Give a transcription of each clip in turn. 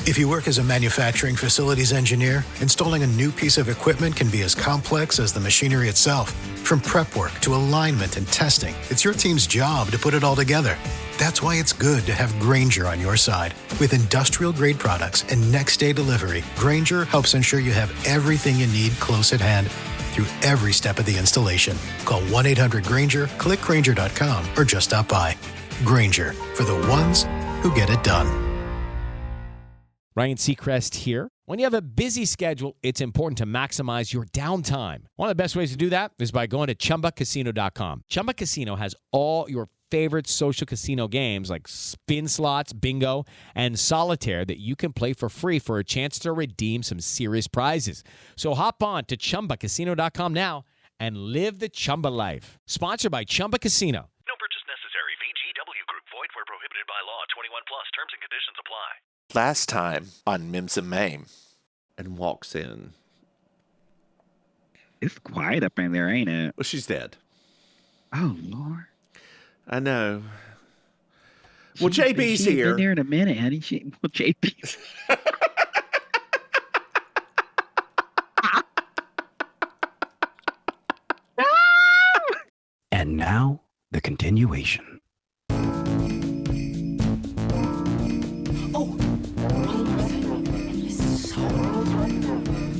If you work as a manufacturing facilities engineer, installing a new piece of equipment can be as complex as the machinery itself. From prep work to alignment and testing, it's your team's job to put it all together. That's why it's good to have Grainger on your side. With industrial-grade products and next-day delivery, Grainger helps ensure you have everything you need close at hand through every step of the installation. Call 1-800-GRAINGER, click Grainger.com, or just stop by. Grainger, for the ones who get it done. Ryan Seacrest here. When you have a busy schedule, it's important to maximize your downtime. One of the best ways to do that is by going to ChumbaCasino.com. Chumba Casino has all your favorite social casino games like spin slots, bingo, and solitaire that you can play for free for a chance to redeem some serious prizes. So hop on to ChumbaCasino.com now and live the Chumba life. Sponsored by Chumba Casino. No purchase necessary. VGW Group. Void where prohibited by law. 21 plus. Terms and conditions apply. Last time on Mims and Maim, and walks in. It's quiet up in there, ain't it? Well, she's dead. Oh, Lord. I know. Well, JB's she here. Been there in a minute, honey. Well, JB's. And now, the continuation.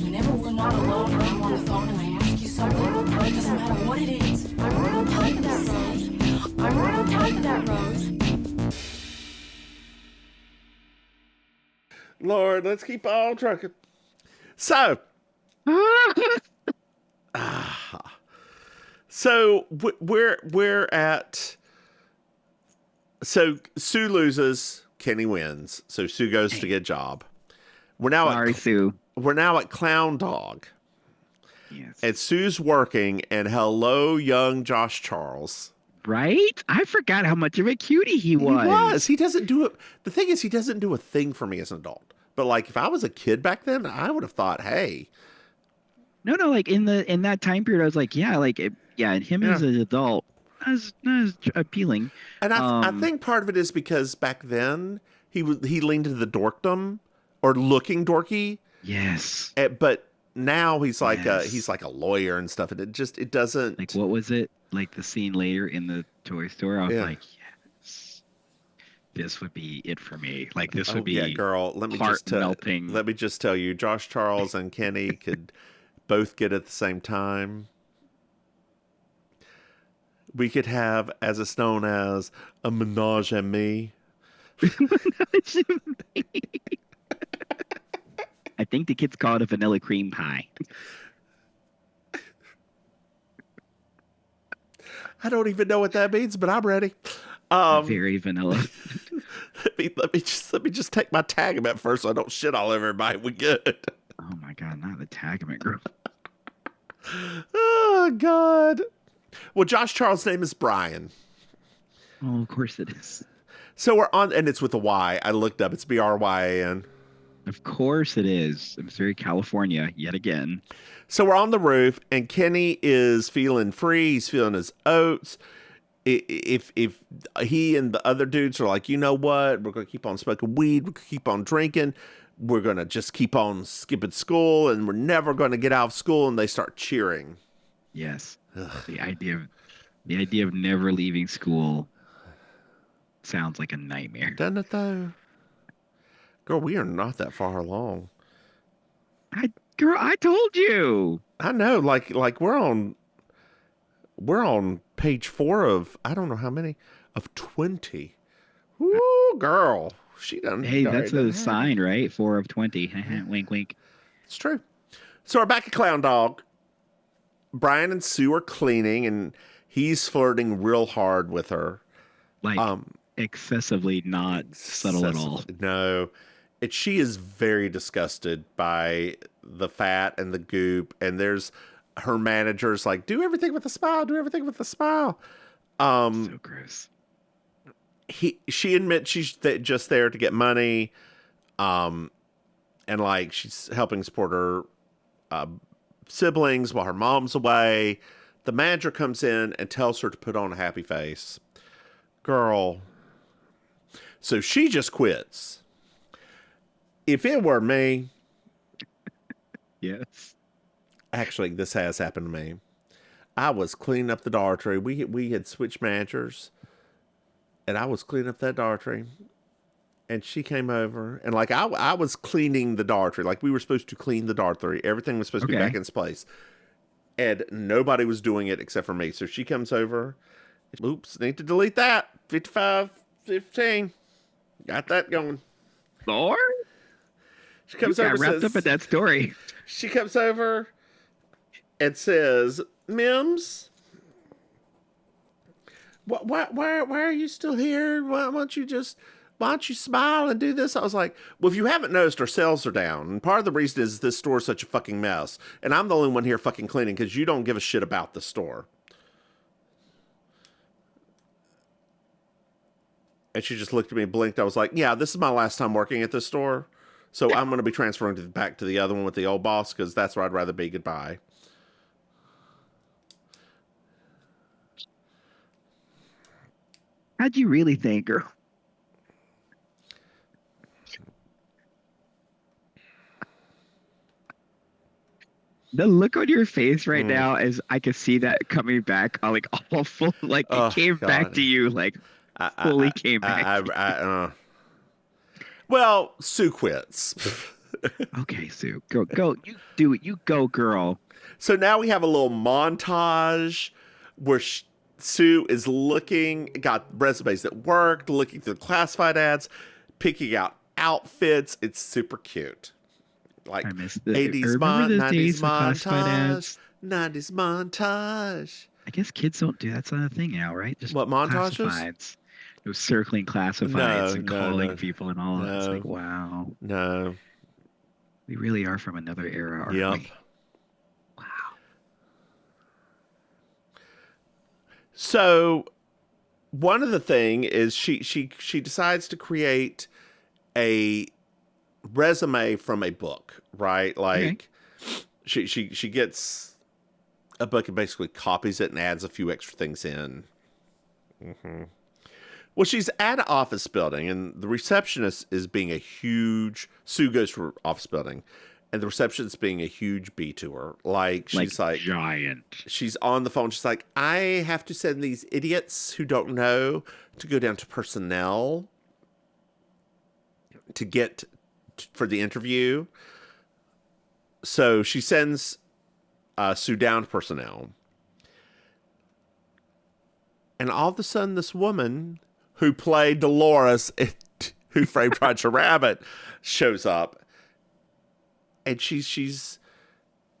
Whenever we're not alone or I'm on the phone and I ask you something, it doesn't matter what it is. I'm right on top of that, Rose. I'm right on top of that, Rose. Lord, let's keep on trucking. So, we're at. So Sue loses, Kenny wins. So Sue goes to get a job. Sue. We're now at Clown Dog. Yes. And Sue's working, and hello, young Josh Charles. Right? I forgot how much of a cutie he was. He doesn't do it. The thing is, he doesn't do a thing for me as an adult. But like, if I was a kid back then, I would have thought, hey. No, like in that time period, I was like, and him as an adult, that was appealing. And I think part of it is because back then he leaned into the dorkdom or looking dorky. Yes. But now he's like a lawyer and stuff, and it doesn't. Like, what was it? Like the scene later in the toy store, I was like, yes, this would be it for me. Like, this would be girl. Let me just tell you, Josh Charles and Kenny could both get at the same time. We could have, as it's known as, a menage a me. I think the kids call it a vanilla cream pie. I don't even know what that means, but I'm ready. Very vanilla. let me just take my Tagamet first so I don't shit all over everybody. We good. Oh my God, not the Tagamet group. Oh God. Well, Josh Charles' name is Brian. Oh, of course it is. So we're on, and it's with a Y. I looked up. It's Bryan. Of course it is. It's very California yet again. So we're on the roof, and Kenny is feeling free. He's feeling his oats. If he and the other dudes are like, you know what? We're going to keep on smoking weed. We're going to keep on drinking. We're going to just keep on skipping school, and we're never going to get out of school. And they start cheering. Yes. Ugh. The idea of never leaving school sounds like a nightmare. Doesn't it, though? Girl, we are not that far along. I told you. I know. Like we're on page 4 of, I don't know how many, of 20. Woo, girl. She done. Hey, that's a sign, right? 4 of 20. Wink, wink. It's true. So we're back at Clown Dog. Brian and Sue are cleaning, and he's flirting real hard with her. Like, excessively not subtle at all. No. She is very disgusted by the fat and the goop, and there's her manager's like, do everything with a smile, do everything with a smile. So gross. She admits she's just there to get money, and like she's helping support her siblings while her mom's away. The manager comes in and tells her to put on a happy face. Girl. So she just quits. If it were me, Yes. actually, this has happened to me. I was cleaning up the dormitory. We had switched managers, and I was cleaning up that dormitory. And she came over, and like I was cleaning the dormitory. Like we were supposed to clean the dormitory. Everything was supposed to be back in its place. And nobody was doing it except for me. So she comes over. Oops, need to delete that. 55:15. Got that going. Lord? She comes You over got wrapped says, up in that story. She comes over and says, Mims, why are you still here? Why don't you smile and do this? I was like, well, if you haven't noticed, our sales are down. And part of the reason is this store is such a fucking mess. And I'm the only one here fucking cleaning because you don't give a shit about the store. And she just looked at me and blinked. I was like, yeah, this is my last time working at this store. So I'm going to be transferring back to the other one with the old boss because that's where I'd rather be. Goodbye. How'd you really think, girl? The look on your face right now is I can see that coming back, like awful, like it came back to you, like fully came back. Well, Sue quits. Okay, Sue, go, you do it, you go, girl. So now we have a little montage where Sue is got resumes that worked, looking through classified ads, picking out outfits. It's super cute. Like 80s 90s montage. 90s montage. I guess kids don't do that's not a thing now, right? Just what montages? Classifieds. It was circling classifieds and calling people and all that. It's like, wow. No. We really are from another era, aren't we? Wow. So one of the thing is she decides to create a resume from a book, right? Like she gets a book and basically copies it and adds a few extra things in. Well, she's at an office building, and the receptionist is being a huge... Sue goes for office building, and the receptionist being a huge B to her. Like, she's like... giant. She's on the phone. She's like, I have to send these idiots who don't know to go down to personnel to get for the interview. So she sends Sue down to personnel. And all of a sudden, this woman... who played Dolores Who Framed Roger Rabbit shows up, and she's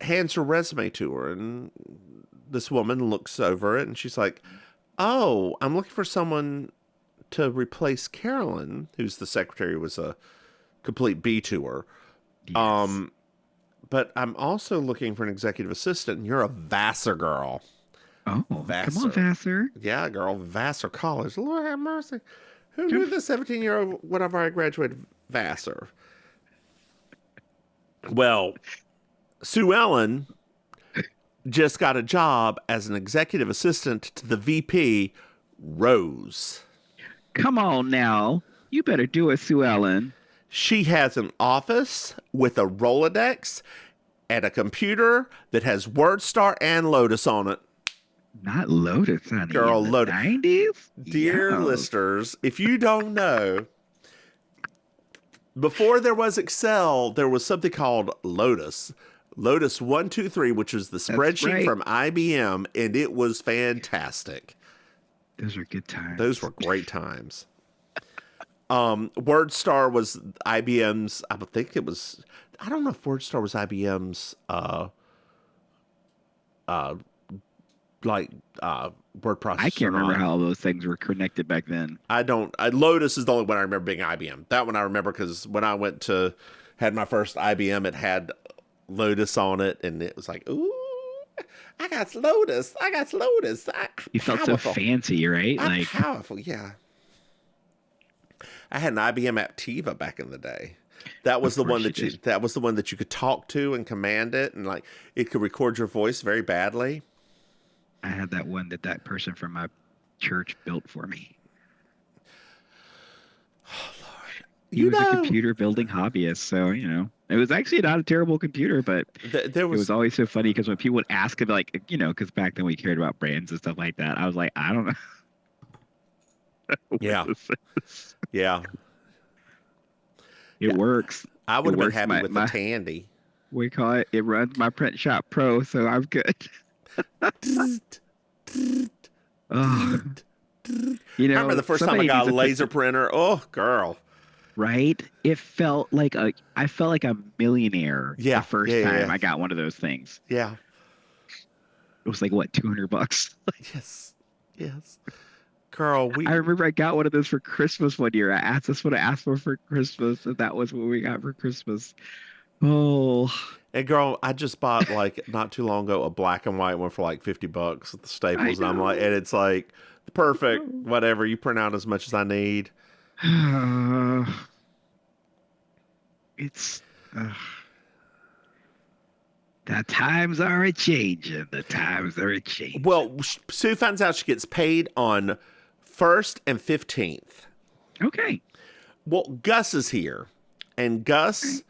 hands her resume to her, and this woman looks over it and she's like, oh, I'm looking for someone to replace Carolyn, who's the secretary, was a complete B to her. Yes. But I'm also looking for an executive assistant, and you're a Vassar girl. Oh, Vassar. Come on, Vassar. Yeah, girl, Vassar College. Lord have mercy. Who knew the 17-year-old whenever I graduated Vassar? Well, Sue Ellen just got a job as an executive assistant to the VP, Rose. Come on now. You better do it, Sue Ellen. She has an office with a Rolodex and a computer that has WordStar and Lotus on it. Not Lotus, honey. Girl, Lotus. 90s? Dear listeners, if you don't know, before there was Excel, there was something called Lotus. Lotus 123, which was the spreadsheet from IBM, and it was fantastic. Those are good times. Those were great times. WordStar was IBM's, I think it was, I don't know if WordStar was IBM's word processor. I can't remember how those things were connected back then. Lotus is the only one I remember being IBM. That one I remember because when I had my first IBM, it had Lotus on it, and it was like, ooh, I got Lotus. You felt so fancy, right? I'm powerful, yeah. I had an IBM Aptiva back in the day. That was the one that you could talk to and command it, and like it could record your voice very badly. I had that one that person from my church built for me. Oh, Lord. He was a computer building hobbyist, so it was actually not a terrible computer, but it was always so funny because when people would ask him, like, because back then we cared about brands and stuff like that, I was like, I don't know. Yeah. Yeah. It works. I would have been happy with the Tandy. We call it. It runs my Print Shop Pro, so I'm good. Oh. I remember the first time I got a laser printer. Oh, girl. Right? I felt like a millionaire the first time I got one of those things. Yeah. It was like, what, $200? Yes. Girl, I remember I got one of those for Christmas one year. That's what I asked for Christmas, and that was what we got for Christmas. Oh. And girl, I just bought like not too long ago a black and white one for like $50 at the Staples, and I'm like, and it's like perfect, whatever. You print out as much as I need. It's the times are a changing. The times are a changing. Well, Sue finds out she gets paid on 1st and 15th. Okay. Well, Gus is here, and Gus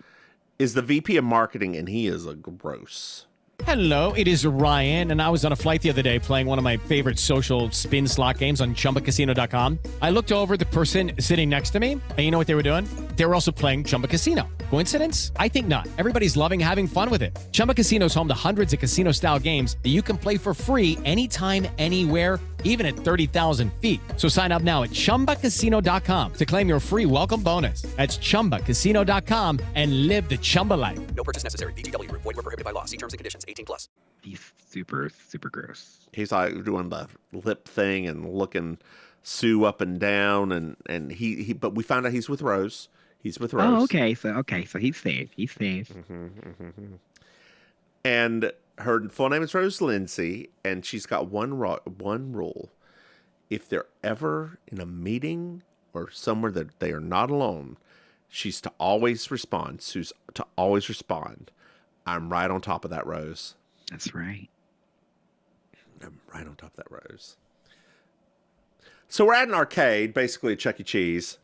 is the VP of marketing, and he is a gross. Hello, it is Ryan, and I was on a flight the other day playing one of my favorite social spin slot games on ChumbaCasino.com. I looked over at the person sitting next to me, and you know what they were doing? They were also playing Chumba Casino. Coincidence? I think not. Everybody's loving having fun with it. Chumba Casino is home to hundreds of casino-style games that you can play for free anytime, anywhere, even at 30,000 feet. So sign up now at ChumbaCasino.com to claim your free welcome bonus. That's ChumbaCasino.com and live the Chumba life. No purchase necessary. VGW. Void were prohibited by law. See terms and conditions. 18+. He's super, super gross. He's like doing the lip thing and looking Sue up and down, and he but we found out he's with Rose. He's with Rose. Oh, okay. So he's safe. He's safe. And her full name is Rose Lindsay, and she's got one rule. If they're ever in a meeting or somewhere that they are not alone, she's to always respond. Sue's to always respond. I'm right on top of that, Rose. That's right. I'm right on top of that, Rose. So we're at an arcade, basically a Chuck E. Cheese.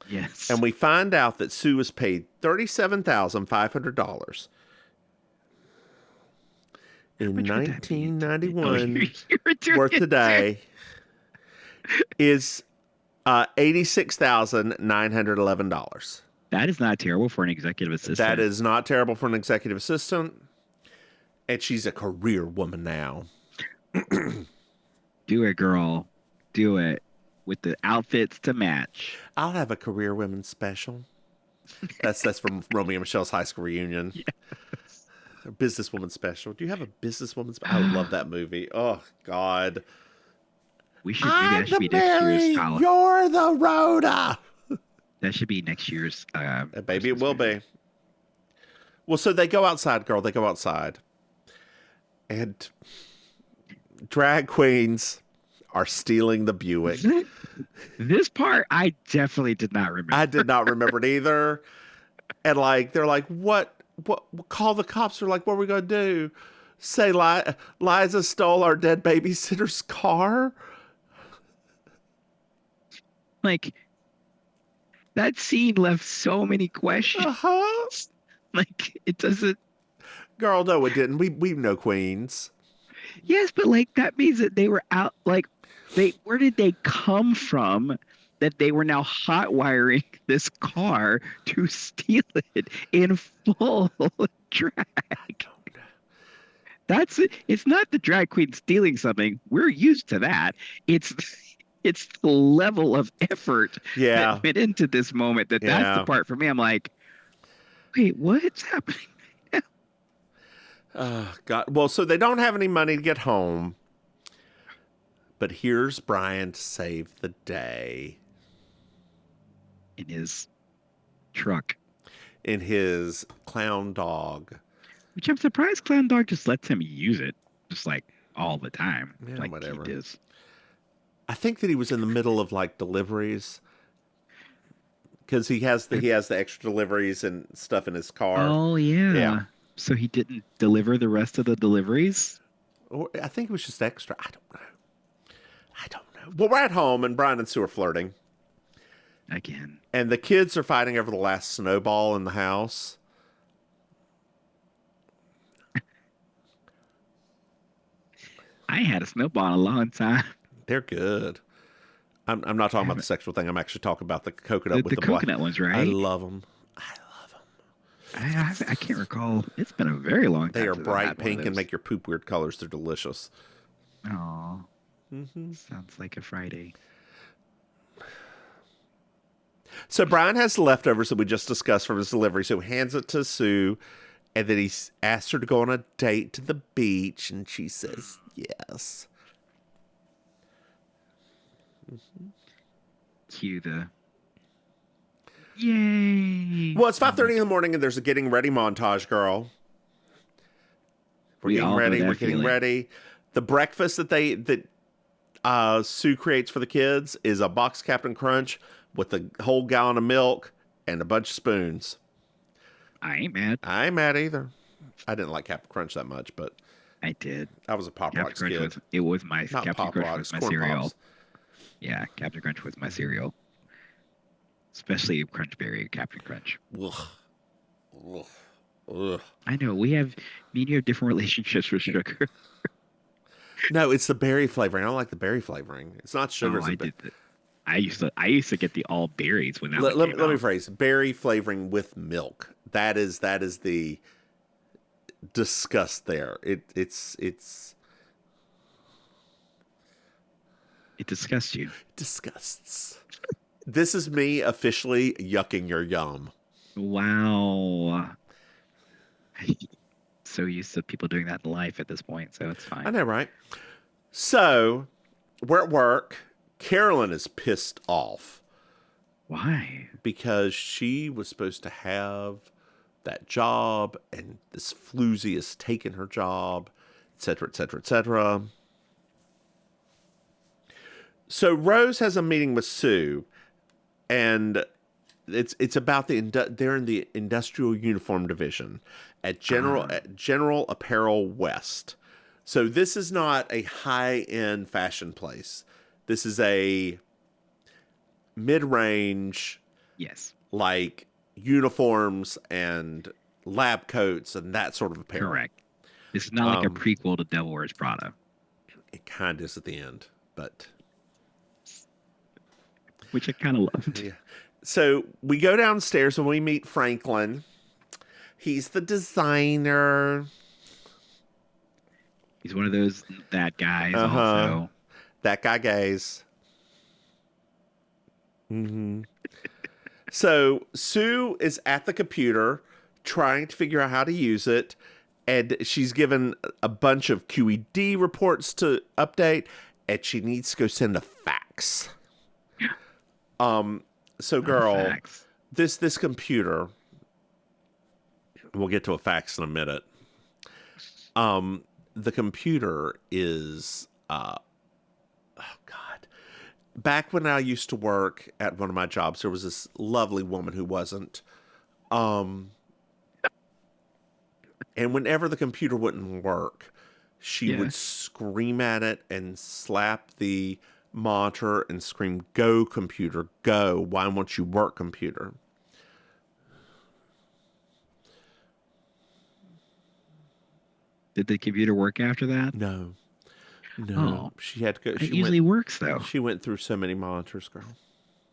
Yes. And we find out that Sue was paid $37,500 in 1991 worth today is $86,911. That is not terrible for an executive assistant. That is not terrible for an executive assistant. And she's a career woman now. Do it, girl. Do it. With the outfits to match. I'll have a career women special. That's from Romeo and Michelle's high school reunion. Yes. A businesswoman special. Do you have a businesswoman special? I love that movie. Oh, God. Maybe that should be next year's Halloween. You're the Rhoda. That should be next year's. Maybe it will be. Well, so they go outside, girl. They go outside. And drag queens are stealing the Buick. This part I definitely did not remember. I did not remember it either. And like they're like, what call the cops. They're like, what are we gonna do? Say Liza stole our dead babysitter's car? Like, that scene left so many questions. Like, it doesn't. Girl, no, it didn't. We know queens. Yes, but like that means that they were out. Like, where did they come from? That they were now hot wiring this car to steal it in full drag. That's it. It's not the drag queen stealing something. We're used to that. It's the level of effort that went into this moment. That's the part for me. I'm like, wait, what's happening now? Oh, God. Well, so they don't have any money to get home. But here's Brian to save the day. In his truck. In his clown dog. Which I'm surprised Clown Dog just lets him use it. Just like all the time. Yeah, like whatever. He does. I think that he was in the middle of like deliveries. Because he has the extra deliveries and stuff in his car. Oh, yeah. So he didn't deliver the rest of the deliveries? Or I think it was just extra. I don't know. Well, we're at home and Brian and Sue are flirting. Again. And the kids are fighting over the last snowball in the house. I had a snowball in a long time. They're good. I'm not talking about the sexual thing. I'm actually talking about the coconut with The the black. coconut ones, right? I love them. I can't recall. It's been a very long time. They are since I've bright had one of pink and those. make your poop weird colors. They're delicious. Aw. Sounds like a Friday. So Brian has leftovers that we just discussed from his delivery. So he hands it to Sue, and then he asks her to go on a date to the beach, and she says yes. Cue the yay. Well, it's 5:30 in the morning, and there's a getting ready montage, girl. We We're all know getting ready. that We're getting feeling. ready. The breakfast that Sue creates for the kids is a box Captain Crunch with a whole gallon of milk and a bunch of spoons. I ain't mad. I ain't mad either. I didn't like Captain Crunch that much, but I did. I was a Pop Captain Rocks Crunch kid. was my Not Captain Pop Crunch Rocks, was my Corn cereal. Pops. Yeah, Captain Crunch was my cereal. Especially Crunch Berry Captain Crunch. Ugh. Ugh. Ugh. I know me and you have different relationships with sugar. No, it's the berry flavoring. I don't like the berry flavoring. It's not sugar. Oh, it's I a ba- did. I used to get the all berries when that let, one let, came let me out. phrase berry flavoring with milk. That is the disgust there. It's It disgusts you. disgusts. This is me officially yucking your yum. Wow. So used to people doing that in life at this point, so it's fine. I know, right? So we're at work. Carolyn is pissed off Why? because she was supposed to have that job, and this floozy has taken her job, etc., etc., etc. So Rose has a meeting with Sue, and it's about they're in the industrial uniform division at General Apparel West. So this is not a high-end fashion place. This is a mid-range, Yes. like uniforms and lab coats and that sort of apparel. Correct. This is not like a prequel to Devil Wears Prada. It kind of is at the end, but Which I kind of loved. yeah. So we go downstairs and we meet Franklin. He's the designer. He's one of that guys Uh-huh. also. That guy gays. Mm-hmm. So Sue is at the computer trying to figure out how to use it, and she's given a bunch of QED reports to update, and she needs to go send a fax. So girl, Facts. this computer, we'll get to a fax in a minute. The computer is oh God. Back when I used to work at one of my jobs, there was this lovely woman who wasn't. And whenever the computer wouldn't work, she would scream at it and slap the monitor and scream, "Go, computer, go. Why won't you work, computer?" Did the computer work after that? No. Oh. She had to go. It usually works though. She went through so many monitors, girl.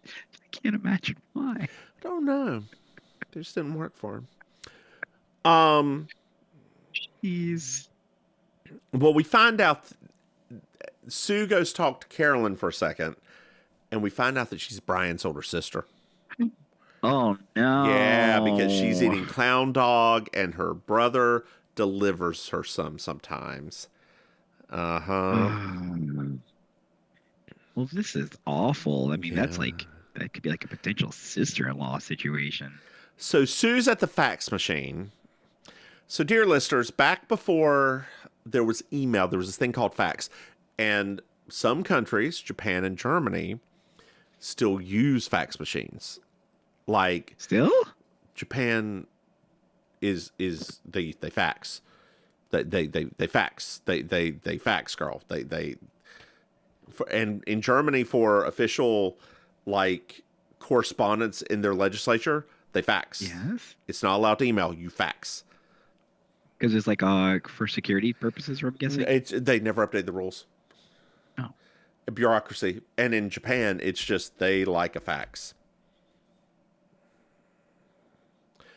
I can't imagine why. I don't know. They just didn't work for him. Jeez. Well, we find out Sue goes talk to Carolyn for a second, and we find out that she's Brian's older sister. Oh no. Yeah, because she's eating clown dog, and her brother delivers her sometimes. Well, this is awful. I mean, that's like that could be like a potential sister-in-law situation. So Sue's at the fax machine. So, dear listeners, back before there was email, there was this thing called fax. And some countries, Japan and Germany, still use fax machines. Like Still? Japan is they fax. They fax. They fax, girl. And in Germany for official like correspondence in their legislature, they fax. Yes. It's not allowed to email. You fax. Because it's like for security purposes, I'm guessing. They never update the rules. Oh. Bureaucracy. And in Japan, it's just they like a fax.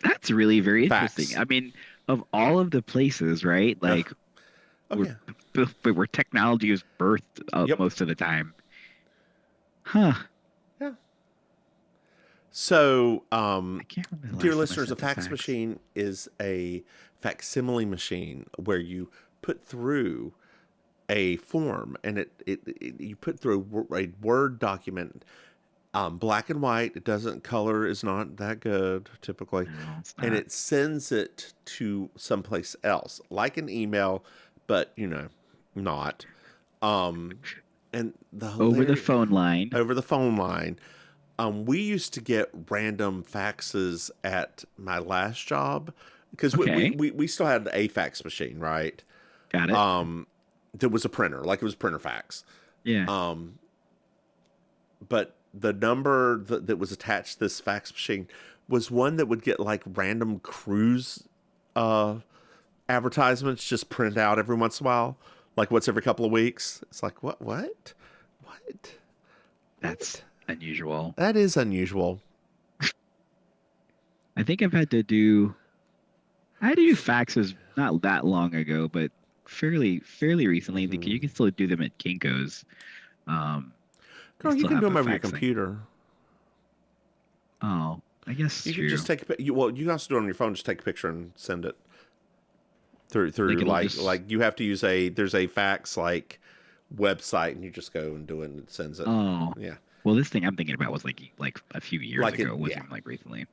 That's really very Fax. interesting. I mean, of all of the places, right? Like, where technology is birthed most of the time. Huh. Yeah. So, I can't remember the last dear time I listeners, a sent fax machine is a facsimile machine where you put through a form and you put through a Word document, black and white. It doesn't color is not that good typically, and it sends it to someplace else, like an email, but not. And over the phone line. Over the phone line. We used to get random faxes at my last job because we still had a fax machine, right? Got it. There was a printer, like it was printer fax. Yeah. But the number that was attached to this fax machine was one that would get like random cruise advertisements just printed out every once in a while, like once every couple of weeks. It's like, what? That's unusual. That is unusual. I think I had to do faxes not that long ago, but fairly recently. Mm-hmm. You can still do them at Kinko's. Girl, you can do them over your computer. Oh, I guess you true. can just take you can also do it on your phone. Just take a picture and send it through like you have to use there's a fax like website, and you just go and do it, and it sends it. Oh, yeah. Well, this thing I'm thinking about was like a few years ago. It wasn't like recently.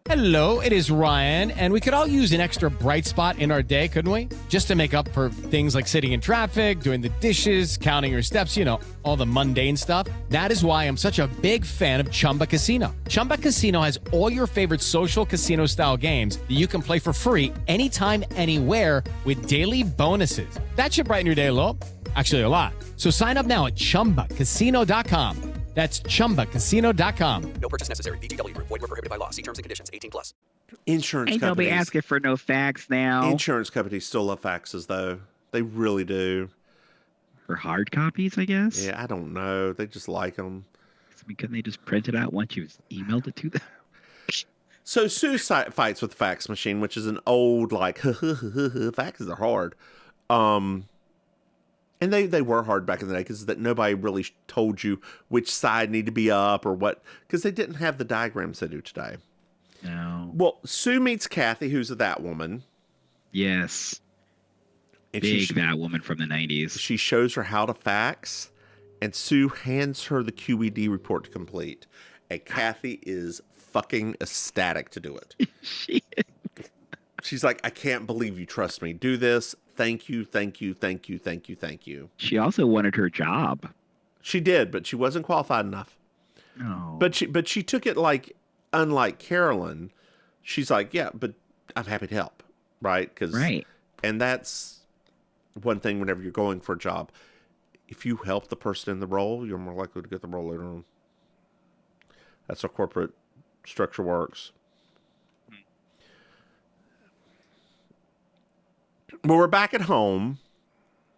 Hello, it is Ryan, and we could all use an extra bright spot in our day, couldn't we? Just to make up for things like sitting in traffic, doing the dishes, counting your steps, all the mundane stuff. That is why I'm such a big fan of Chumba Casino. Chumba Casino has all your favorite social casino-style games that you can play for free anytime, anywhere with daily bonuses. That should brighten your day a little. Actually, a lot. So sign up now at ChumbaCasino.com. That's ChumbaCasino.com. No purchase necessary. VGW Group. Void where prohibited by law. See terms and conditions. 18+. Insurance Ain't companies. nobody asking for no fax now. Insurance companies still love faxes, though. They really do. For hard copies, I guess? Yeah, I don't know. They just like them. Couldn't they just print it out once you've emailed it to them? So Sue fights with the fax machine, which is an old, faxes are hard. And they were hard back in the day because that nobody really told you which side needed to be up or what, because they didn't have the diagrams they do today. No. Well, Sue meets Kathy, who's that woman. Yes. And that woman from the 90s. She shows her how to fax, and Sue hands her the QED report to complete. And Kathy is fucking ecstatic to do it. She's like, I can't believe you trust me. Do this. Thank you, thank you, thank you, thank you, thank you. She also wanted her job. She did, but she wasn't qualified enough. No. But she took it like, unlike Carolyn, she's like, yeah, but I'm happy to help, right? Right. And that's one thing whenever you're going for a job. If you help the person in the role, you're more likely to get the role later on. That's how corporate structure works. Well, we're back at home.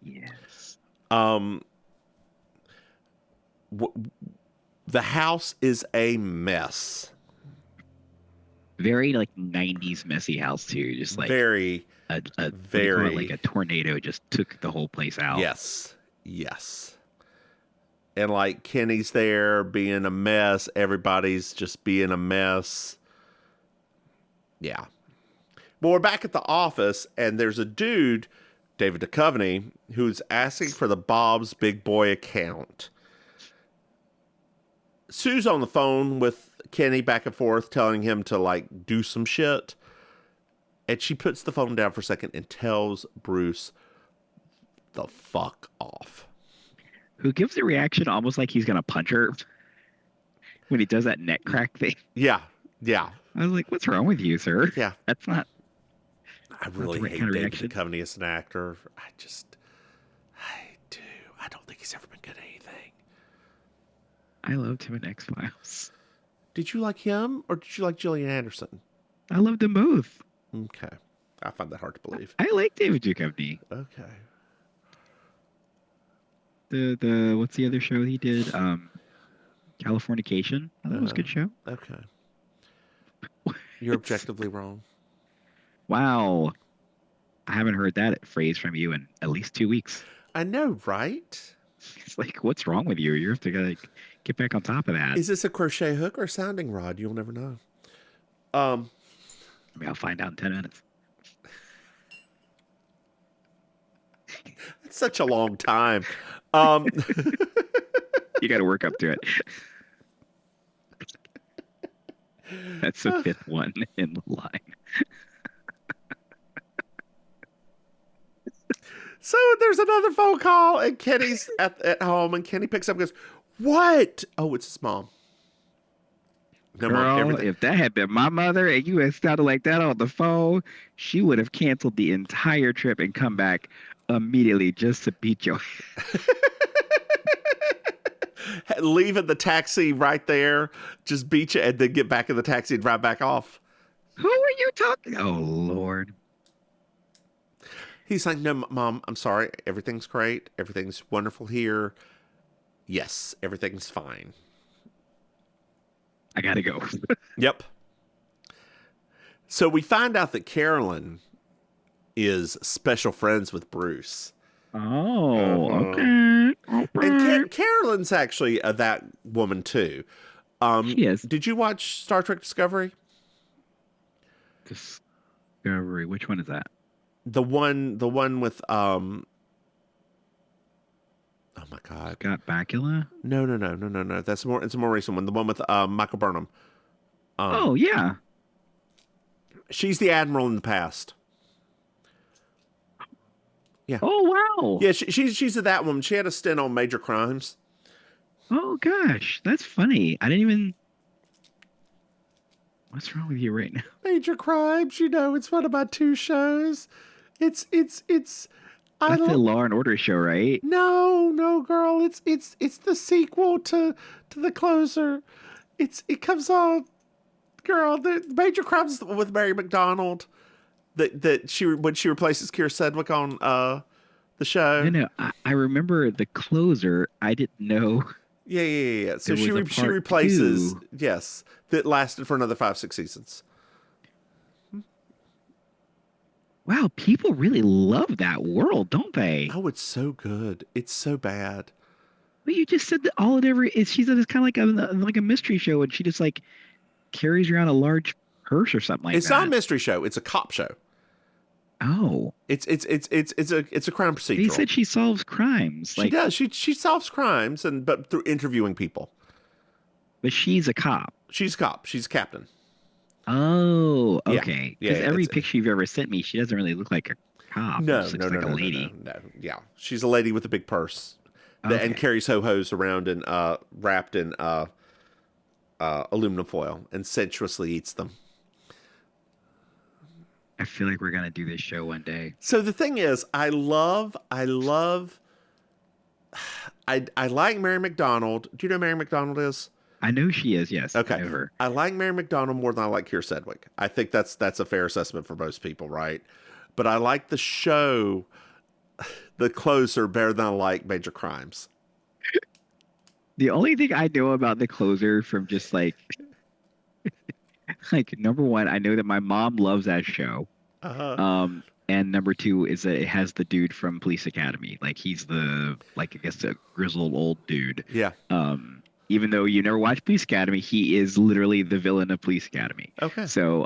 Yes. The house is a mess. Very 90s messy house too. Just like very like a tornado just took the whole place out. Yes. And Kenny's there being a mess. Everybody's just being a mess. Yeah. Well, we're back at the office, and there's a dude, David Duchovny, who's asking for the Bob's Big Boy account. Sue's on the phone with Kenny back and forth, telling him to, do some shit. And she puts the phone down for a second and tells Bruce the fuck off. Who gives a reaction almost like he's going to punch her when he does that neck crack thing. Yeah. I was like, what's wrong with you, sir? Yeah. That's not... I really hate David Duchovny as an actor. I do. I don't think he's ever been good at anything. I loved him in X-Files. Did you like him or did you like Gillian Anderson? I loved them both. Okay. I find that hard to believe. I like David Duchovny. Okay. The what's the other show he did? Californication. That was a good show. Okay. You're objectively wrong. Wow. I haven't heard that phrase from you in at least 2 weeks. I know, right? It's like, what's wrong with you? You have to like get back on top of that. Is this a crochet hook or a sounding rod? You'll never know. Maybe I'll find out in 10 minutes. It's such a long time. You got to work up to it. That's the fifth one in the line. So there's another phone call, and Kenny's at home, and Kenny picks up and goes, "What?" Oh, it's his mom. No, Girl, Mom, if that had been my mother and you had sounded like that on the phone, she would have canceled the entire trip and come back immediately just to beat your leaving the taxi right there, just beat you, and then get back in the taxi and drive back off. Who are you talking? Oh, Lord. He's like, "No, Mom, I'm sorry. Everything's great. Everything's wonderful here. Yes, everything's fine." I got to go. Yep. So we find out that Carolyn is special friends with Bruce. Oh, okay. And Carolyn's actually that woman too. She is. Did you watch Star Trek Discovery? Discovery. Which one is that? The one with oh my God. Got Bakula? No. It's a more recent one. The one with Michael Burnham. Oh, yeah. She's the admiral in the past. Yeah. Oh, wow. Yeah, she's that woman. She had a stint on Major Crimes. Oh, gosh. That's funny. I didn't even... What's wrong with you right now? Major Crimes, it's one of my 2 shows. It's That's the Law and Order show, right? No, girl. It's the sequel to The Closer. It comes on, girl. The Major Crimes with Mary McDonald. That when she replaces Keira Sedgwick on the show. No. I remember The Closer. I didn't know. Yeah. So There was she a part replaces 2. Yes, that lasted for another 5-6 seasons. Wow, people really love that world, don't they? Oh, it's so good. It's so bad. But you just said that all it ever is. She's just kind of like a mystery show, and she just like carries around a large purse or something like It's that. not a mystery show. It's a cop show. Oh, It's a crime procedural. he said she solves crimes. She does. She solves crimes but through interviewing people. But she's a cop. She's a cop. She's a captain. Oh, Yeah. okay. Yeah, Because every it's- picture you've ever sent me, she doesn't really look like a cop. No, she no, looks no, like no, a lady. no. Yeah, she's a lady with a big purse and Okay. carries ho-hos around and wrapped in aluminum foil and sensuously eats them. I feel like we're gonna do this show one day. So the thing is, I like Mary McDonald. Do you know who Mary McDonald is? I know she is. Yes. Okay. I know her. I like Mary McDonald more than I like Keira Sedgwick. I think that's a fair assessment for most people, right? But I like the show, The Closer, better than I like Major Crimes. The only thing I know about The Closer from just like number one, I know that my mom loves that show. And number 2 is that it has the dude from Police Academy. Like he's I guess a grizzled old dude. Yeah. Even though you never watched Police Academy, he is literally the villain of Police Academy. Okay. So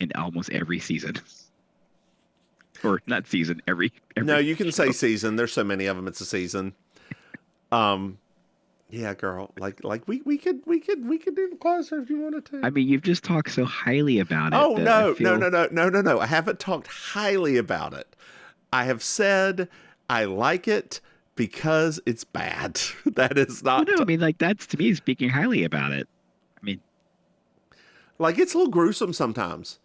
in almost every season. Or not season, every No, you can say show. season. There's so many of them. It's a season. Yeah, girl. Like we could do The Closer if you wanted to. I mean, you've just talked so highly about it. Oh that no, I feel- no! I haven't talked highly about it. I have said I like it because it's bad. That is not. No, I mean, like that's to me speaking highly about it. I mean, Like it's a little gruesome sometimes.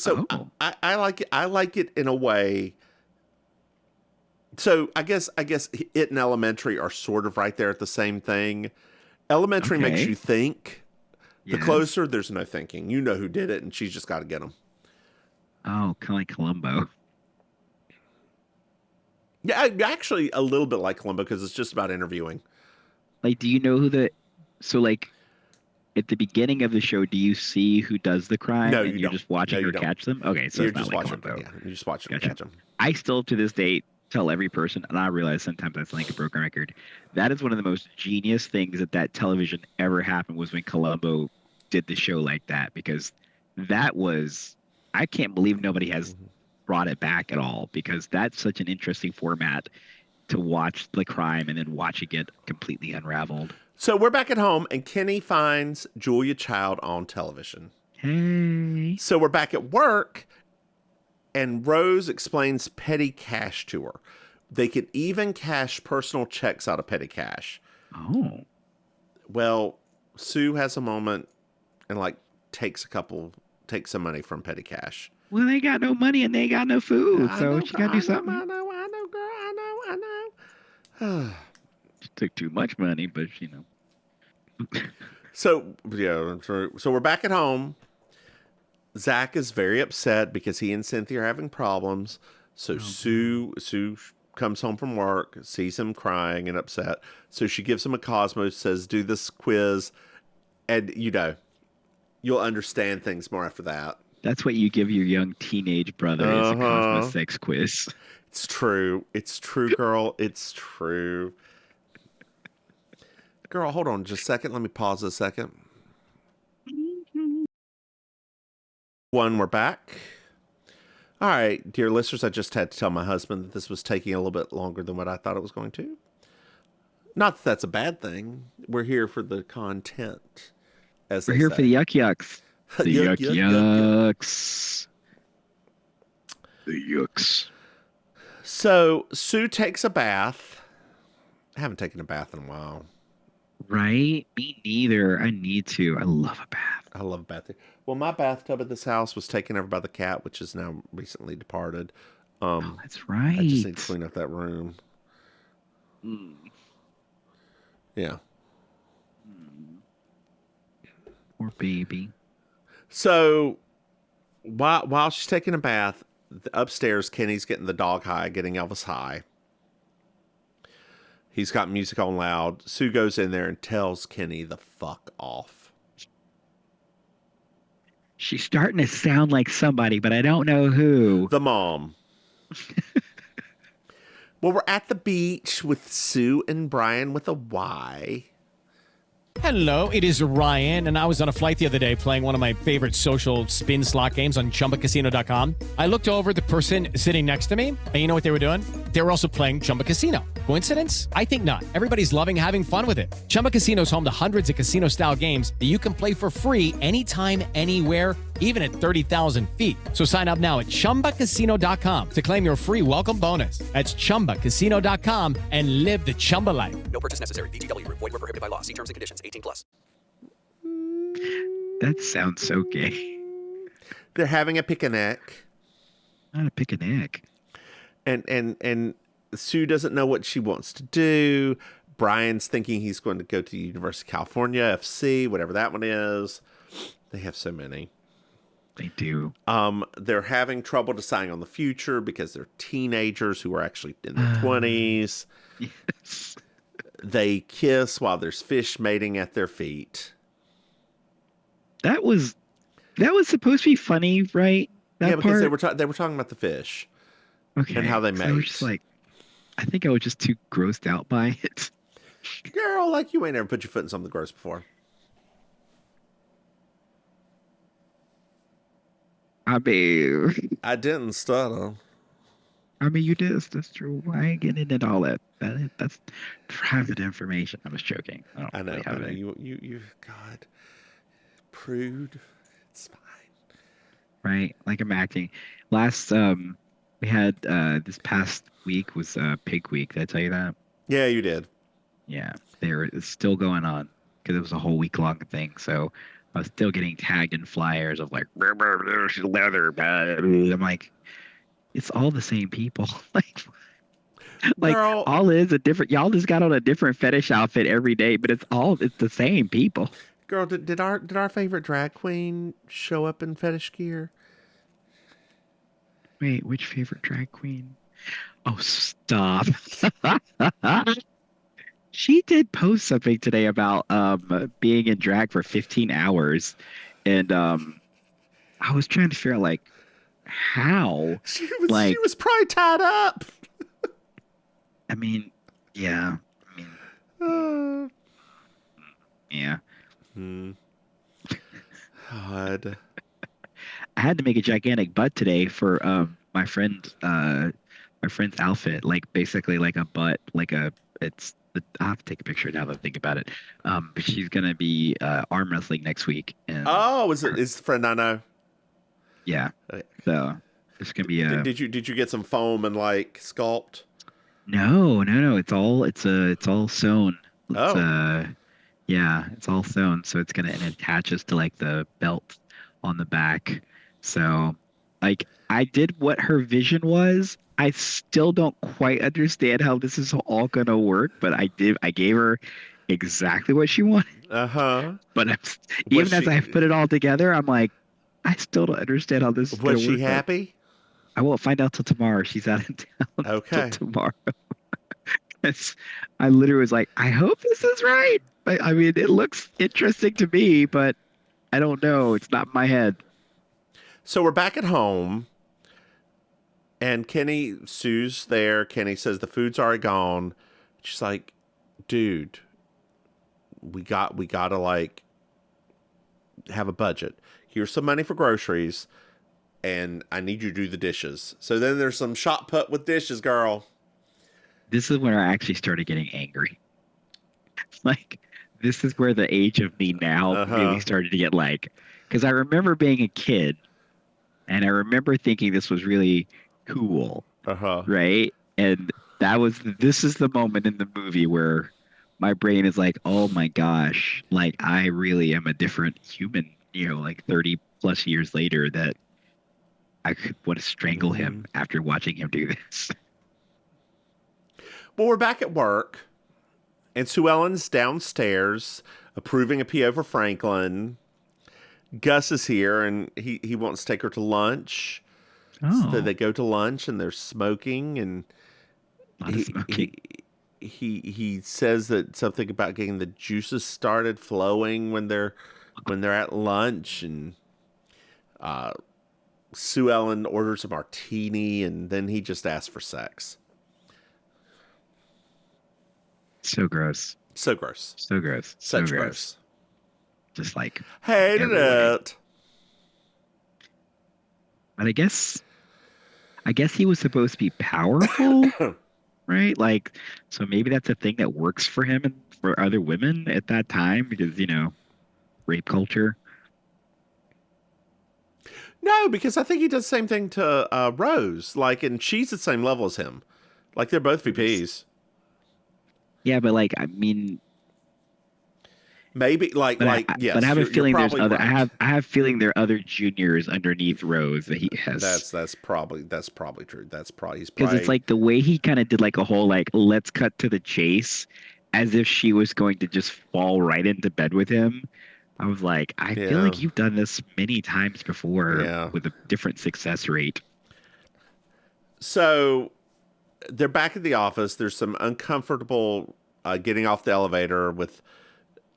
Oh. I like it. I like it in a way. So I guess it and Elementary are sort of right there at the same thing. Elementary makes Okay. you think. The Yes. closer, there's no thinking. You know who did it, and she's just got to get them. Oh, kind of like Columbo. Yeah, actually, a little bit like Columbo because it's just about interviewing. Like, do you know so like at the beginning of the show, do you see who does the crime No, and you you're don't. just watching No, you her don't. catch them? Okay, so You're it's not just like watching. Columbo. Yeah, you just watch them Gotcha. catch them. I still to this day tell every person, and I realize sometimes I sound like a broken record. That is one of the most genius things that television ever happened was when Columbo did the show like that, because that was I can't believe nobody has brought it back at all, because that's such an interesting format to watch the crime and then watch it get completely unraveled. So we're back at home, and Kenny finds Julia Child on television. Hey. So we're back at work, and Rose explains petty cash to her. They could even cash personal checks out of petty cash. Oh. Well, Sue has a moment and takes some money from petty cash. Well, they got no money and they got no food, I so know, she got to do something. I know, girl, I know. She took too much money, but So we're back at home. Zach is very upset because he and Cynthia are having problems. So Sue comes home from work, sees him crying and upset. So she gives him a Cosmos, says, do this quiz. And, you'll understand things more after that. That's what you give your young teenage brother is a Cosmos sex quiz. It's true. It's true, girl. It's true. Girl, hold on just a second. Let me pause a second. We're back. All right, dear listeners, I just had to tell my husband that this was taking a little bit longer than what I thought it was going to. Not that that's a bad thing. We're here for the content. We're here for the yuck yucks. The yuck yucks. The yucks. So Sue takes a bath. I haven't taken a bath in a while. Right? Me neither. I need to. I love a bath. I love bathing. Well, my bathtub at this house was taken over by the cat, which is now recently departed. Oh, that's right. I just need to clean up that room. Mm. Yeah. Poor baby. So while she's taking a bath, upstairs, Kenny's getting the dog high, getting Elvis high. He's got music on loud. Sue goes in there and tells Kenny the fuck off. She's starting to sound like somebody, but I don't know who. The mom. Well, we're at the beach with Sue and Brian with a Y. Hello, it is Ryan, and I was on a flight the other day playing one of my favorite social spin slot games on ChumbaCasino.com. I looked over at the person sitting next to me, and you know what they were doing? They were also playing Chumba Casino. Coincidence? I think not. Everybody's loving having fun with it. Chumba Casino is home to hundreds of casino-style games that you can play for free anytime, anywhere, even at 30,000 feet. So sign up now at ChumbaCasino.com to claim your free welcome bonus. That's ChumbaCasino.com and live the Chumba life. No purchase necessary. VGW Group. Void where prohibited by law. See terms and conditions. 18+. That sounds so gay. They're having a picnic. Not a picnic. And Sue doesn't know what she wants to do. Brian's thinking he's going to go to University of California, FC, whatever that one is. They have so many. They do. They're having trouble deciding on the future because they're teenagers who are actually in their 20s. Yes. They kiss while there's fish mating at their feet. That was supposed to be funny, right? That because part? they were talking about the fish. Okay. And how they 'cause mate. I was just I think I was just too grossed out by it. Girl, you ain't ever put your foot in something gross before. I mean, I didn't stutter. you did. That's true. I ain't getting into all that. That's private information. I was joking. I know. Really have any. You, God, prude. It's fine. Right? Like I'm acting. Last we had this past week was Pig Week. Did I tell you that? Yeah, you did. Yeah, it's still going on because it was a whole week long thing. So I was still getting tagged in flyers of like leather. I'm like, it's all the same people. Like, Like Girl, all is a different. Y'all just got on a different fetish outfit every day, but it's the same people. girl, did our favorite drag queen show up in fetish gear? Wait, which favorite drag queen? Oh, stop. She did post something today about being in drag for 15 hours, and I was trying to figure out like how. She Like, was probably tied up. I mean, yeah, I mean, Uh, yeah. God. I had to make a gigantic butt today for my friend's outfit, like basically like a butt, like a I'll have to take a picture now that I think about it. But she's gonna be arm wrestling next week, and Oh, is the friend I know? yeah, Okay. so it's gonna be a Did you get some foam and like sculpt? no. It's all sewn. It's Oh, yeah, it's all sewn, so it's gonna and it attaches to like the belt on the back. So, like, I did what her vision was. I still don't quite understand how this is all gonna work, but I did. I gave her exactly what she wanted. uh-huh. But Was even as she I put it all together, I'm like, I still don't understand how this is was gonna she work. But happy? I won't find out till tomorrow. She's out of town till Okay. tomorrow. It's, I literally was like, I hope this is right. I mean, it looks interesting to me, but I don't know. It's not in my head. So we're back at home, and Sue's there. Kenny says the food's already gone. She's like, dude, we gotta like have a budget. Here's some money for groceries, and I need you to do the dishes. So then there's some shot put with dishes, girl. This is when I actually started getting angry. Like, this is where the age of me now really Uh-huh. started to get like, because I remember being a kid and I remember thinking this was really cool, Uh-huh. right? And this is the moment in the movie where my brain is like, oh my gosh, like I really am a different human, like 30 plus years later that I could want to strangle him after watching him do this. Well, we're back at work, and Sue Ellen's downstairs approving a PO for Franklin. Gus is here, and he wants to take her to lunch. So Oh, they go to lunch, and they're smoking, and a lot of he smoking. he says that something about getting the juices started flowing when they're at lunch, and Sue Ellen orders a martini, and then he just asks for sex. So gross. So gross. So gross. So Such gross. gross. Just like Hated every way. it. But I guess he was supposed to be powerful, right? Like, so maybe that's a thing that works for him and for other women at that time because, rape culture. No, because I think he does the same thing to Rose. Like, and she's the same level as him. Like, they're both VPs. Yeah, but like, I mean, Maybe yes. but I have a you're feeling there's probably other. right. I have feeling there are other juniors underneath Rose that he has. That's probably true. He's Because probably it's like the way he kind of did like a whole like let's cut to the chase, as if she was going to just fall right into bed with him. I was like, I feel yeah like you've done this many times before yeah. with a different success rate. So they're back at the office. There's some uncomfortable getting off the elevator with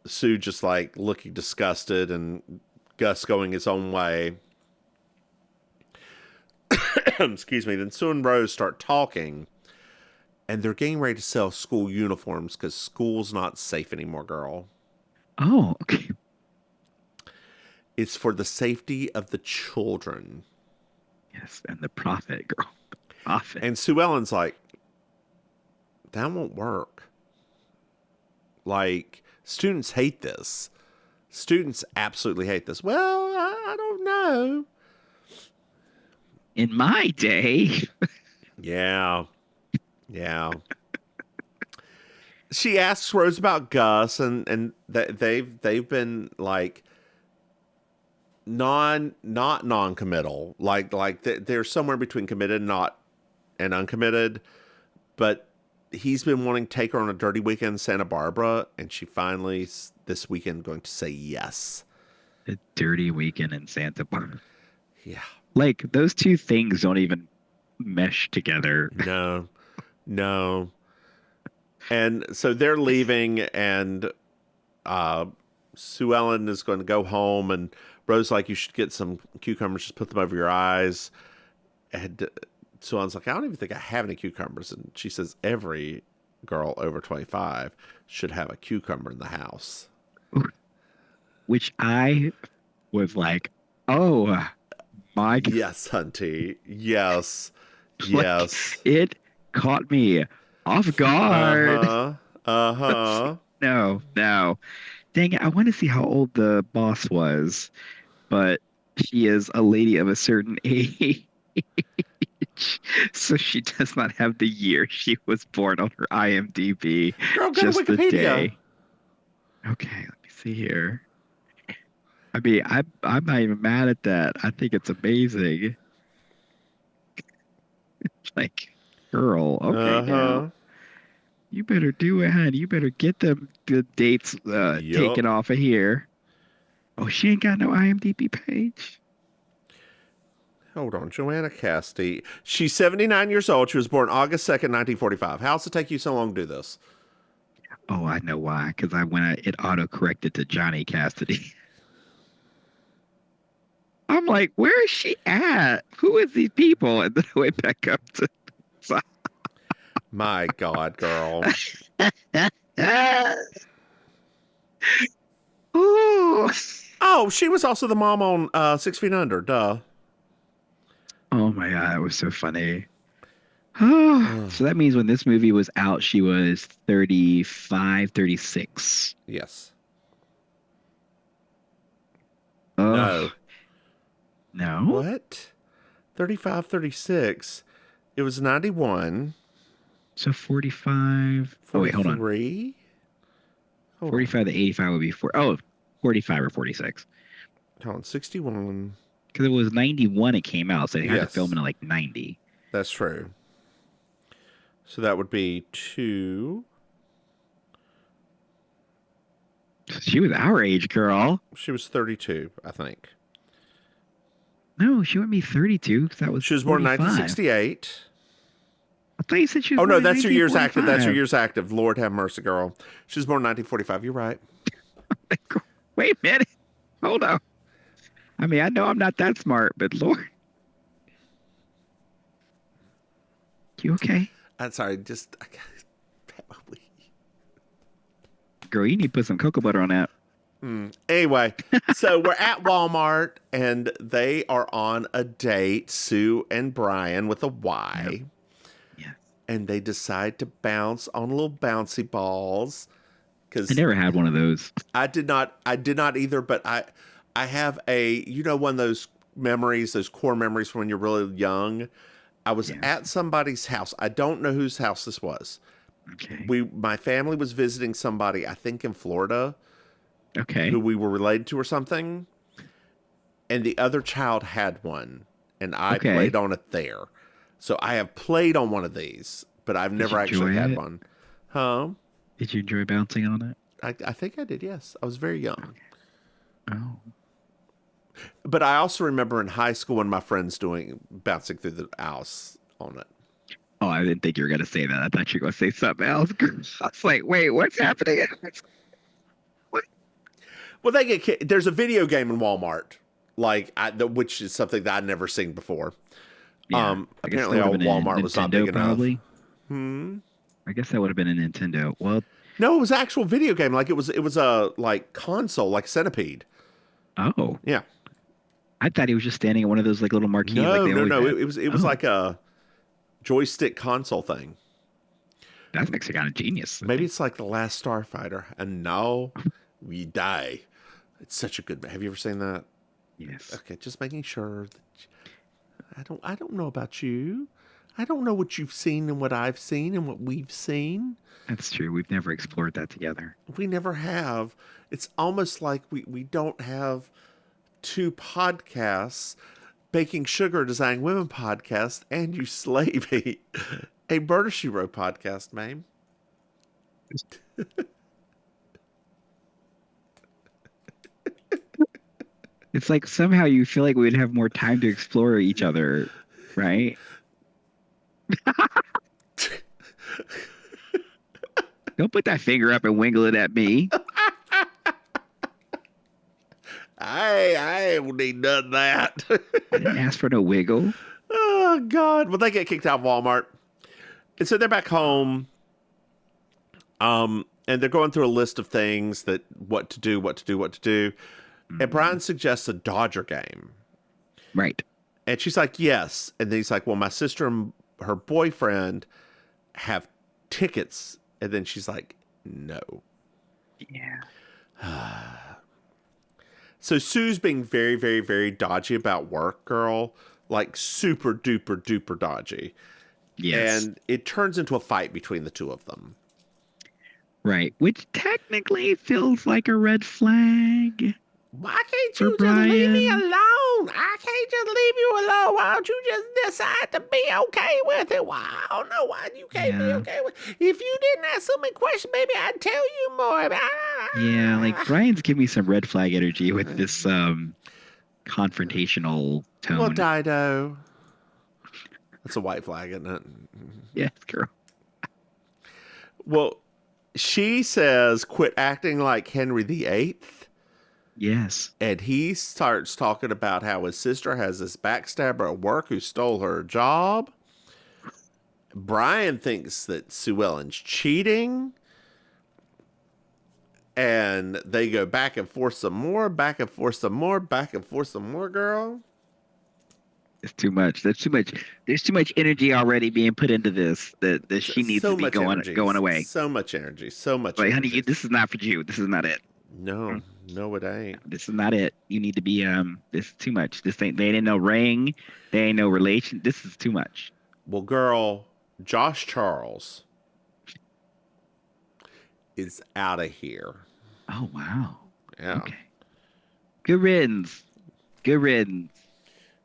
Sue just like looking disgusted and Gus going his own way. Excuse me. Then Sue and Rose start talking, and they're getting ready to sell school uniforms because school's not safe anymore, girl. Oh, okay. It's for the safety of the children. Yes, and the profit, girl. The profit. And Sue Ellen's like, that won't work. Like, students hate this. Students absolutely hate this. Well, I don't know. In my day, Yeah. She asks Rose about Gus, and they've been like not non-committal. Like they're somewhere between committed and uncommitted. But he's been wanting to take her on a dirty weekend in Santa Barbara, and she finally this weekend going to say yes. A dirty weekend in Santa Barbara. Yeah. Like, those two things don't even mesh together. No. And so they're leaving, and Sue Ellen is going to go home, and Rose like, you should get some cucumbers, just put them over your eyes. And Sue Ellen's like, I don't even think I have any cucumbers. And she says every girl over 25 should have a cucumber in the house. Which I was like, oh my God. Yes, Hunty. Yes. Like, Yes. it caught me off guard. Uh-huh. No. Dang it, I want to see how old the boss was, but she is a lady of a certain age. So she does not have the year she was born on her IMDb. Girl, go just to Wikipedia. the day. Okay, let me see here. I mean, I'm not even mad at that. I think it's amazing. Like, girl, okay, now you better do it, honey. You better get the dates taken off of here. Oh, she ain't got no IMDb page. Hold on, Joanna Casti. She's 79 years old. She was born August 2nd, 1945. How's it take you so long to do this? Oh, I know why. Because it auto-corrected to Johnny Cassidy. I'm like, where is she at? Who is these people? And then I went back up to... My God, girl. Ooh. Oh, she was also the mom on 6 Feet Under. Duh. Oh my God, that was so funny. So that means when this movie was out, she was 35, 36. Yes. No. What? 35, 36. It was 91. So 45. Oh, wait, hold on. 45 to 85 would be 45 or 46. Hold on, 61. Because it was 91 it came out, so they had to film it in like 90. That's true. So that would be 2. She was our age, girl. She was 32, I think. No, she wouldn't be 32 because that was. She was born in 1968. I thought you said she was. Oh, born no, in that's your years active. That's your 1945. years active. Lord have mercy, girl. She was born in 1945. You're right. Wait a minute. Hold on. I mean, I know I'm not that smart, but Lord. You okay? I'm sorry. I got my weed. Girl, you need to put some cocoa butter on that. Anyway, so we're at Walmart, and they are on a date, Sue and Brian with a Y. Yes. And they decide to bounce on little bouncy balls. I never had one of those. I did not either, but I have one of those memories, those core memories from when you're really young. I was at somebody's house. I don't know whose house this was. Okay. My family was visiting somebody, I think in Florida. Okay. Who we were related to or something. And the other child had one. And I played on it there. So I have played on one of these, but I've never actually had one. Huh? Did you enjoy bouncing on it? I think I did, yes. I was very young. Oh. But I also remember in high school when my friends bouncing through the house on it. Oh, I didn't think you were going to say that. I thought you were going to say something else. I was like, wait, what's happening? What? Well, there's a video game in Walmart, which is something that I'd never seen before. Yeah, apparently, Walmart was not big probably. enough. I guess that would have been a Nintendo. Well, no, it was an actual video game. Like it was a console, like Centipede. Oh, yeah. I thought he was just standing at one of those little marquees. No. It was like a joystick console thing. That's actually kind of genius. Maybe it's like The Last Starfighter, and now we die. It's such a good. Have you ever seen that? Yes. Okay, just making sure. I don't know about you. I don't know what you've seen and what I've seen and what we've seen. That's true. We've never explored that together. We never have. It's almost like we don't have two podcasts, Baking Sugar, Designing Women podcast, and You Slavey. a Murder, She Wrote podcast, Maim. It's like somehow you feel like we'd have more time to explore each other, right? Don't put that finger up and wiggle it at me. I ain't need none of that. I didn't ask for no wiggle. Oh, God. Well, they get kicked out of Walmart. And so they're back home. And they're going through a list of things that what to do. And Brian suggests a Dodger game. Right. And she's like, yes. And then he's like, well, my sister and her boyfriend have tickets. And then she's like, no. Yeah. So Sue's being very, very, very dodgy about work, girl. Like super duper duper dodgy. Yes. And it turns into a fight between the two of them. Right. Which technically feels like a red flag. Why can't For you just leave me Brian. alone? I can't just leave you alone. Why don't you just decide to be okay with it? Why? I don't know why you can't be Yeah. okay with it. If you didn't ask so many questions, maybe I'd tell you more. Yeah, like Brian's giving me some red flag energy with this confrontational tone. Well, Dido. That's a white flag, isn't it? Yes, girl. Well, she says, quit acting like Henry VIII. Yes. And he starts talking about how his sister has this backstabber at work who stole her job. Brian thinks that Sue Ellen's cheating. And they go back and forth some more, girl. It's too much. There's too much. There's too much energy already being put into this that she needs So to be much going energy. away. So much energy. So much Like, honey, energy. this is not for you. This is not it. No, it ain't. This is not it. You need to be this is too much. They ain't no ring. They ain't no relation. This is too much. Well, girl, Josh Charles is out of here. Oh wow. Yeah. Okay. Good riddance. Good riddance.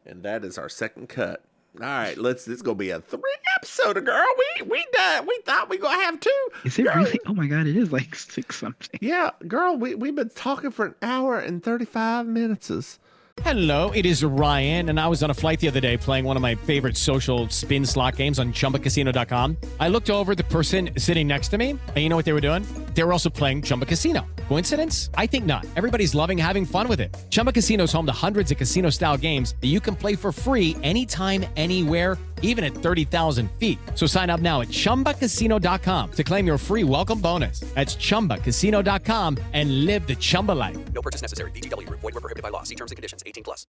And that is our second cut. All right, this is gonna be a 3-episode, girl. We done. We thought we gonna have 2. Is it Girl, really? Oh my God! It is like 6 something. Yeah, girl. We've been talking for an hour and 35 minutes. Hello, it is Ryan, and I was on a flight the other day playing one of my favorite social spin slot games on ChumbaCasino.com. I looked over at the person sitting next to me, and you know what they were doing? They were also playing Chumba Casino. Coincidence? I think not. Everybody's loving having fun with it. Chumba Casino is home to hundreds of casino-style games that you can play for free anytime, anywhere, even at 30,000 feet. So sign up now at ChumbaCasino.com to claim your free welcome bonus. That's ChumbaCasino.com and live the Chumba life. No purchase necessary. VGW Group. Void where prohibited by law. See terms and conditions. 18+.